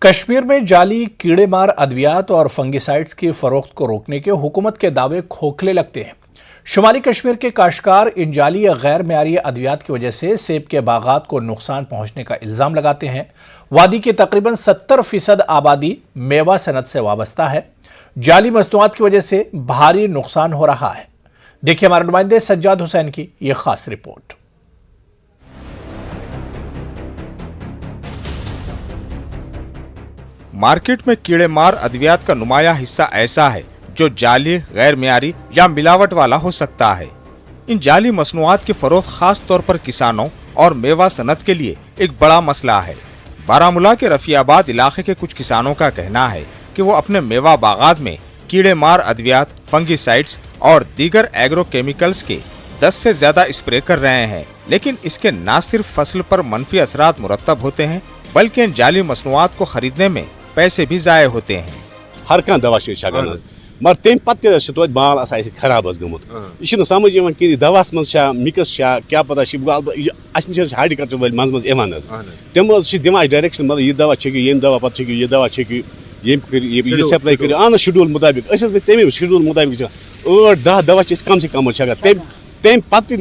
कश्मीर में जाली कीड़े मार अद्वियात और फंगिसाइड्स की फरोख्त को रोकने के हुकूमत के दावे खोखले लगते हैं। शुमाली कश्मीर के काश्तकार इन जाली या गैर मेयारी अद्वियात की वजह से सेब के बागात को नुकसान पहुंचने का इल्ज़ाम लगाते हैं। वादी की तकरीबन 70% आबादी मेवा सनत से वाबस्ता है। जाली मसनूआत की वजह से भारी नुकसान हो रहा है। देखिए हमारे नुमाइंदे सज्जाद हुसैन की यह खास रिपोर्ट। मार्केट में कीड़े मार अद्वियात का नुमाया हिस्सा ऐसा है जो जाली, गैर मियारी या मिलावट वाला हो सकता है। इन जाली मसनूआत की फरोख्त खास तौर पर किसानों और मेवा सनत के लिए एक बड़ा मसला है। बारामूला के रफियाबाद इलाके के कुछ किसानों का कहना है कि वो अपने मेवा बागात में कीड़े मार अद्वियात, फंगिसाइड्स और दीगर एग्रो केमिकल्स के 10 से ज्यादा स्प्रे कर रहे हैं, लेकिन इसके न सिर्फ फसल पर मनफी असरात मुरतब होते हैं बल्कि इन जाली मसनूआत को खरीदने में पैसे भी जाये होते हैं। हर कह दवा मगर तम पे माल खराब गुत यह समझ कि दवा मज मिक्स क्या पता हार्टिकल्चर वाल मज तम दिवान डायरेक्शन मतलब यह दवा छो ये दवा पे छो यह दवा छो ये सप्लाई कर आन शेड्यूल मुताबिक तमें शेड्यूल मुताबिक 8-10 दवा कम से कम तम पे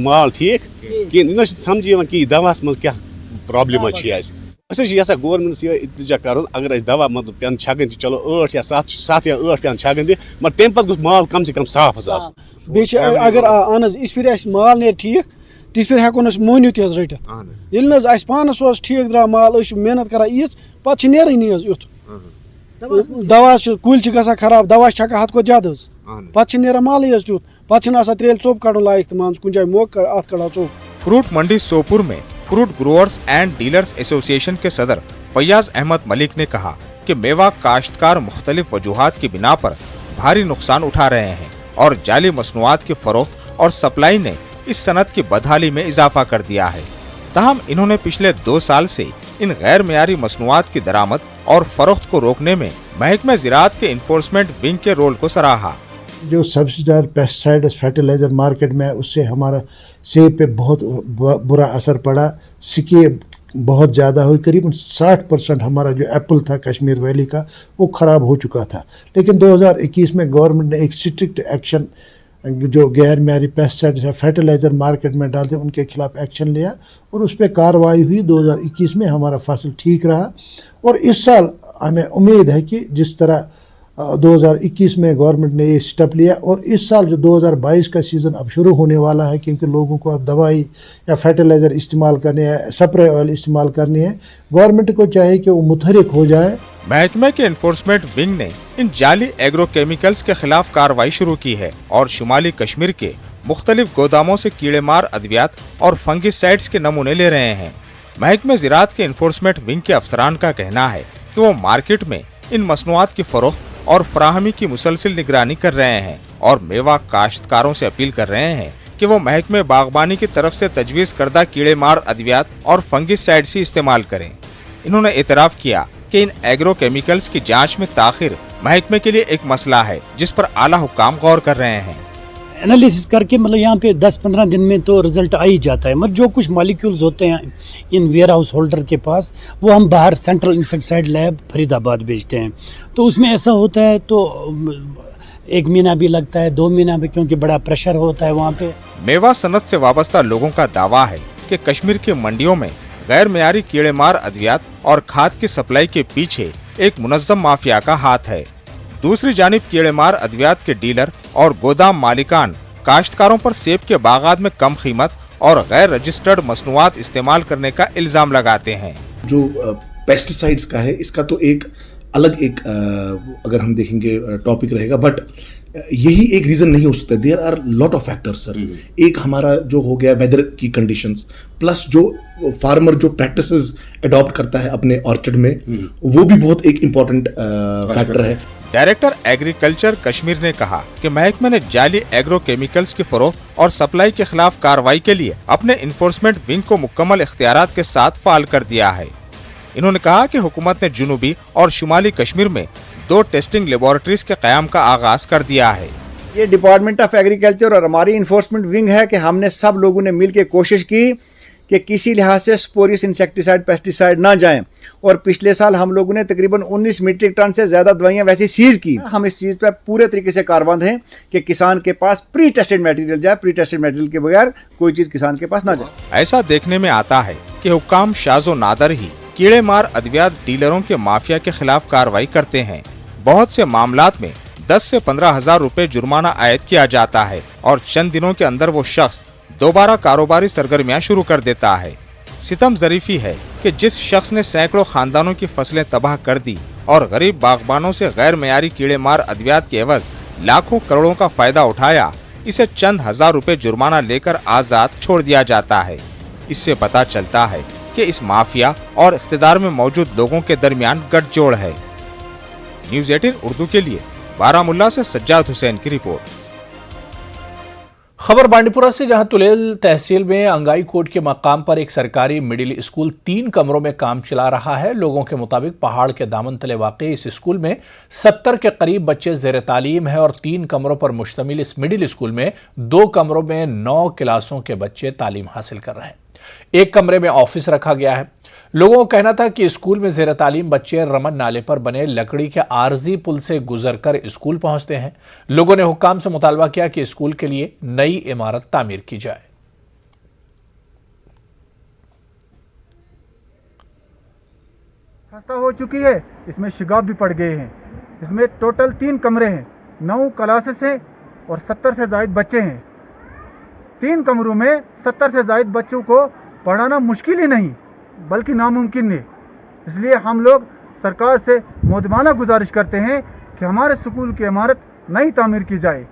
माल ठीक कहें समझ कि दवा मज क्या प्रॉब्लम यसा गवर्नमेंट इल्तजा कर अगर दवा मतलब पे छकन चलो 8 या 7 या 8 पे छकन मगर तम पे माल कम से कम साफ अगर इस फिर माल ने ठीक तिस फिर हेको मोहनू तज रटित पानस ठीक द्रा माल मेहनत कर ईज पे नेरन युत दवा कुल गसा खराब दवा छकन हद को ज्यादा पे नेरान माल तुत पे त्रेल चोप कड़न लायक तो मान कुछ मोक अत कड़ा चोप। फ्रूट मंडी सोपुर में fruit growers and dealers association के सदर फैयाज अहमद मलिक ने कहा कि मेवा काश्तकार मुख्तलिफ वजूहात की बिना पर भारी नुकसान उठा रहे हैं और जाली मसनूआत की फरोख्त और सप्लाई ने इस सनत की बदहाली में इजाफा कर दिया है। ताहम इन्होंने पिछले 2 साल से इन गैर मेयारी मसनूआत की दरामद और फरोख्त को रोकने में महकमे ज़राअत के इन्फोर्समेंट विंग के रोल को सराहा। जो सब्सिडाइज्ड पेस्टिसाइड्स फर्टिलाइजर मार्केट में उससे हमारा सेब पे बहुत बुरा असर पड़ा। सिके बहुत ज़्यादा हुई, करीबन 60% हमारा जो एप्पल था कश्मीर वैली का वो ख़राब हो चुका था। लेकिन 2021 में गवर्नमेंट ने एक स्ट्रिक्ट एक्शन जो गैर मेयारी पेस्टिसाइड्स या फर्टिलाइज़र मार्केट में डालते उनके खिलाफ एक्शन लिया और उस पर कार्रवाई हुई। 2021 में हमारा फसल ठीक रहा और इस साल हमें उम्मीद है कि जिस तरह 2021 में गवर्नमेंट ने ये स्टेप लिया और इस साल जो 2022 का सीज़न अब शुरू होने वाला है क्योंकि लोगों को अब दवाई या फर्टिलाइज़र इस्तेमाल करने है, स्प्रे ऑयल इस्तेमाल करनी है, गवर्नमेंट को चाहिए कि वो मुतहरिक हो जाए। महकमे के इन्फोर्समेंट विंग ने इन जाली एग्रो केमिकल्स के खिलाफ कार्रवाई शुरू की है और शुमाली कश्मीर के मुख्तलिफ गोदामों से कीड़े मार अद्वियात और फंगिसाइड्स के नमूने ले रहे हैं। महकमे ज़राअत के इन्फोर्समेंट विंग के अफसरान का कहना है कि वो मार्केट में इन मसनूआत की फरोख्त और फराहमी की मुसलसिल निगरानी कर रहे हैं और मेवा काश्तकारों से अपील कर रहे हैं कि वो महकमे बागबानी की तरफ से तजवीज़ करदा कीड़े मार अद्वियात और फंगिसाइड्स ही इस्तेमाल करें। इन्होंने एतराफ़ किया कि इन एग्रो केमिकल्स की जांच में ताखिर महकमे के लिए एक मसला है जिस पर आला हुक्काम गौर कर रहे हैं। एनालिसिस करके मतलब यहाँ पे 10-15 दिन में तो रिजल्ट आ ही जाता है, मगर जो कुछ मॉलिक्यूल्स होते हैं इन वेयर हाउस होल्डर के पास वो हम बाहर सेंट्रल इंसेक्टिसाइड लैब फरीदाबाद भेजते हैं। तो उसमें ऐसा होता है तो 1 महीना भी लगता है, 2 महीना भी, क्योंकि बड़ा प्रेशर होता है वहाँ पे। मेवा सनत से वाबस्ता लोगों का दावा है कि कश्मीर की मंडियों में गैर मेयारी कीड़े मार अद्वियात और खाद की सप्लाई के पीछे एक मुनज़्ज़म माफिया का हाथ है। दूसरी जानिब कीड़े मार अद्वियात के डीलर और गोदाम मालिकान काश्तकारों पर सेब के बागात में कम कीमत और गैर रजिस्टर्ड मसनूआत इस्तेमाल करने का इल्ज़ाम लगाते हैं। जो पेस्टिसाइड्स का है इसका तो एक अलग अगर हम देखेंगे टॉपिक रहेगा, बट यही एक रीज़न नहीं हो सकता। There are lot of factors sir. एक हमारा जो हो गया वेदर की कंडीशंस, प्लस जो फार्मर जो प्रैक्टिसेस अडॉप्ट करता है अपने ऑर्चर्ड में, वो भी बहुत एक इम्पॉर्टेंट फैक्टर है। डायरेक्टर एग्रीकल्चर कश्मीर ने कहा कि महकमे ने जाली एग्रो केमिकल्स की फरोख्त और सप्लाई के खिलाफ कार्रवाई के लिए अपने इन्फोर्समेंट विंग को मुकम्मल इख्तियारात के साथ फाल कर दिया है। इन्होंने कहा कि हुकूमत ने जुनूबी और शुमाली कश्मीर में 2 टेस्टिंग लेबोरेटरीज के क़याम का आगाज कर दिया है। ये डिपार्टमेंट ऑफ एग्रीकल्चर और हमारी इन्फोर्समेंट विंग है कि हमने सब लोगों ने मिल के कोशिश की कि किसी लिहाज से स्पोरियस इंसेक्टिसाइड पेस्टिसाइड ना जाएं। और पिछले साल हम लोगों ने तकरीबन 19 मीट्रिक टन से ज़्यादा दवाइयाँ वैसे सीज की। हम इस चीज़ पर पूरे तरीके से कारबंद हैं कि किसान के पास प्री टेस्टेड मटेरियल जाए, प्री टेस्टेड मटेरियल के बगैर कोई चीज़ किसान के पास ना जाए। ऐसा देखने में आता है कि हुक्काम शाजो नादर ही कीड़े मार अद्वियात डीलरों के माफिया के खिलाफ कार्रवाई करते हैं। बहुत से मामलात में 10 से 15 हजार रुपए जुर्माना आयद किया जाता है और चंद दिनों के अंदर वो शख्स दोबारा कारोबारी सरगर्मियां शुरू कर देता है। सितम ज़रीफी है कि जिस शख्स ने सैकड़ों खानदानों की फसलें तबाह कर दी और गरीब बागबानों से गैर मयारी कीड़े मार अद्वियात के एवज लाखों करोड़ों का फायदा उठाया, इसे चंद हजार रुपए जुर्माना लेकर आजाद छोड़ दिया जाता है। इससे पता चलता है कि इस माफिया और इख्तिदार में मौजूद लोगों के दरमियान गठजोड़ है। न्यूज़ 18 उर्दू के लिए बारामुल्ला से सज्जाद हुसैन की रिपोर्ट। खबर बांडीपुरा से, जहां तुलेल तहसील में अंगाई कोट के मकाम पर एक सरकारी मिडिल स्कूल 3 कमरों में काम चला रहा है। लोगों के मुताबिक पहाड़ के दामन तले वाक़ई इस स्कूल में 70 के करीब बच्चे ज़ेर तालीम है और 3 कमरों पर मुश्तमिल इस मिडिल स्कूल में 2 कमरों में 9 क्लासों के बच्चे तालीम हासिल कर रहे हैं। एक कमरे में ऑफिस रखा गया है। लोगों का कहना था कि स्कूल में ज़ेर तालीम बच्चे रमन नाले पर बने लकड़ी के आरजी पुल से गुजरकर स्कूल पहुंचते हैं। लोगों ने हुक्काम से मुतालबा किया कि स्कूल के लिए नई इमारत तामीर की जाए। खस्ता हो चुकी है, इसमें शिगाफ भी पड़ गए हैं। इसमें टोटल 3 कमरे हैं, 9 क्लासेस हैं और 70 से ज़ायद बच्चे हैं। 3 कमरों में 70 से ज़ायद बच्चों को पढ़ाना मुश्किल ही नहीं बल्कि नामुमकिन है। इसलिए हम लोग सरकार से मुआदमाना गुजारिश करते हैं कि हमारे स्कूल की इमारत नई तामीर की जाए।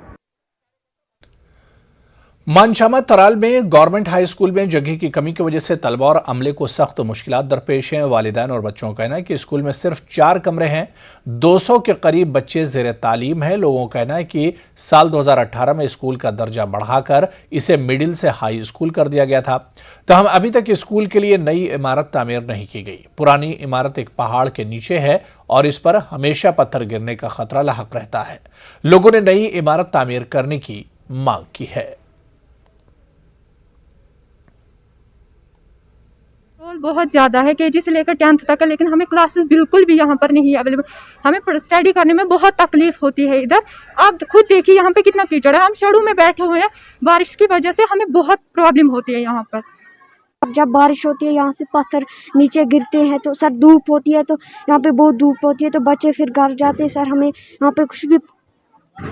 मानशामा तराल में गवर्नमेंट हाई स्कूल में जगह की कमी की वजह से तलबा और अमले को सख्त मुश्किलात दरपेश हैं। वालिदैन और बच्चों का कहना है कि स्कूल में सिर्फ 4 कमरे हैं, 200 के करीब बच्चे ज़ेर तालीम हैं। लोगों का कहना है कि साल 2018 में स्कूल का दर्जा बढ़ाकर इसे मिडिल से हाई स्कूल कर दिया गया था, तहम अभी तक स्कूल के लिए नई इमारत तामीर नहीं की गई। पुरानी इमारत एक पहाड़ के नीचे है और इस पर हमेशा पत्थर गिरने का खतरा लाहक रहता है। लोगों ने नई इमारत तामीर करने की मांग की है। बहुत ज़्यादा है, केजी से लेकर 10th तक है, लेकिन हमें क्लासेस बिल्कुल भी यहाँ पर नहीं अवेलेबल। हमें स्टडी करने में बहुत तकलीफ होती है। इधर आप खुद देखिए यहाँ पे कितना कीचड़ है, हम सड़कों में बैठे हुए हैं। बारिश की वजह से हमें बहुत प्रॉब्लम होती है यहाँ पर। जब बारिश होती है यहाँ से पत्थर नीचे गिरते हैं, तो सर धूप होती है, तो यहाँ पे बहुत धूप होती है, तो बच्चे फिर घर जाते हैं। सर हमें यहाँ पे कुछ भी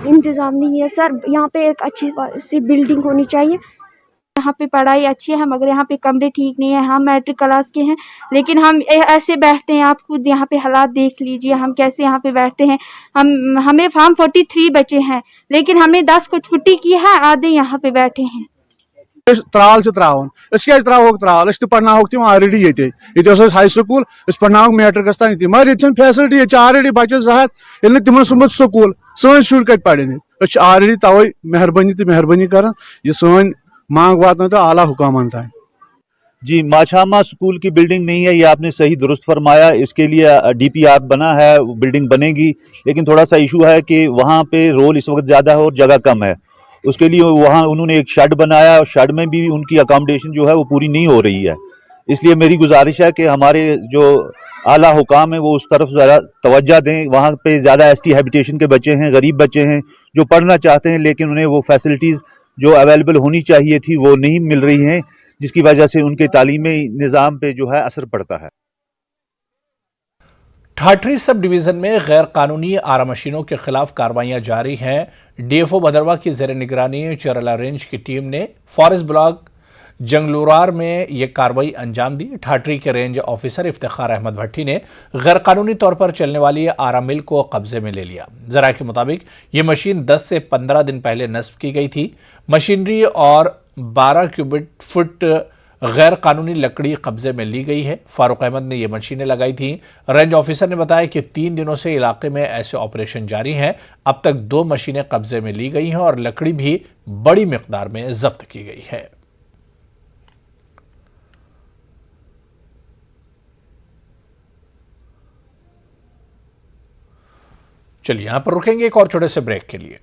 इंतज़ाम नहीं है। सर यहाँ पे एक अच्छी सी बिल्डिंग होनी चाहिए। यहाँ पे पढ़ाई अच्छी है मगर यहाँ पे कमरे ठीक नहीं है। हम मैट्रिक क्लास के हैं लेकिन हम ऐसे बैठते हैं। आप खुद यहाँ पे हालात देख लीजिए, हम कैसे यहाँ पे बैठते हैं। हमें 43 बच्चे हैं लेकिन हमने 10 को छुट्टी की है, आधे यहाँ पे बैठे हैं। त्राल त्रावन त्राल पढ़ना तम ऑलरेडी ये हाई स्कूल पढ़ना मैट्रिकस तान मगर ये फैसिलिटी ऑलरेडी बच्चे 7 तिम सुमुत स्कूल सन शुर कत पढ़न ऑलरेडी तवे मेहरबानी कर सन मांग वात तो आला हुकामन था। जी, माछामा स्कूल की बिल्डिंग नहीं है, ये आपने सही दुरुस्त फरमाया। इसके लिए DPR बना है, बिल्डिंग बनेगी, लेकिन थोड़ा सा इशू है कि वहाँ पे रोल इस वक्त ज़्यादा है और जगह कम है। उसके लिए वहाँ उन्होंने एक शेड बनाया और शेड में भी उनकी अकोमोडेशन जो है वो पूरी नहीं हो रही है। इसलिए मेरी गुजारिश है कि हमारे जो आला हुकाम है वो उस तरफ ज़रा तवज्जो दें। वहाँ पे ज़्यादा ST हैबिटेशन के बच्चे हैं, गरीब बच्चे हैं जो पढ़ना चाहते हैं, लेकिन उन्हें वो फैसिलिटीज़ जो अवेलेबल होनी चाहिए थी वो नहीं मिल रही हैं, जिसकी वजह से उनके तालीमी निज़ाम पे जो है असर पड़ता है। ठाठरी सब डिवीजन में गैर कानूनी आरा मशीनों के खिलाफ कार्रवाइयां जारी हैं। DFO भदरवा की ज़ेर निगरानी चरला रेंज की टीम ने फॉरेस्ट ब्लॉक जंगलूरार में ये कार्रवाई अंजाम दी। ठाठरी के रेंज ऑफिसर इफ्तिखार अहमद भट्टी ने गैर कानूनी तौर पर चलने वाली आरा मिल को कब्जे में ले लिया। जरा के मुताबिक ये मशीन 10 से 15 दिन पहले नस्ब की गई थी। मशीनरी और 12 क्यूबिक फुट गैर कानूनी लकड़ी कब्जे में ली गई है। फारूक अहमद ने ये मशीनें लगाई थी। रेंज ऑफिसर ने बताया कि 3 दिनों से इलाके में ऐसे ऑपरेशन जारी हैं। अब तक 2 मशीनें कब्जे में ली गई हैं और लकड़ी भी बड़ी मिकदार में जब्त की गई है। चलिए यहां पर रुकेंगे एक और छोटे से ब्रेक के लिए।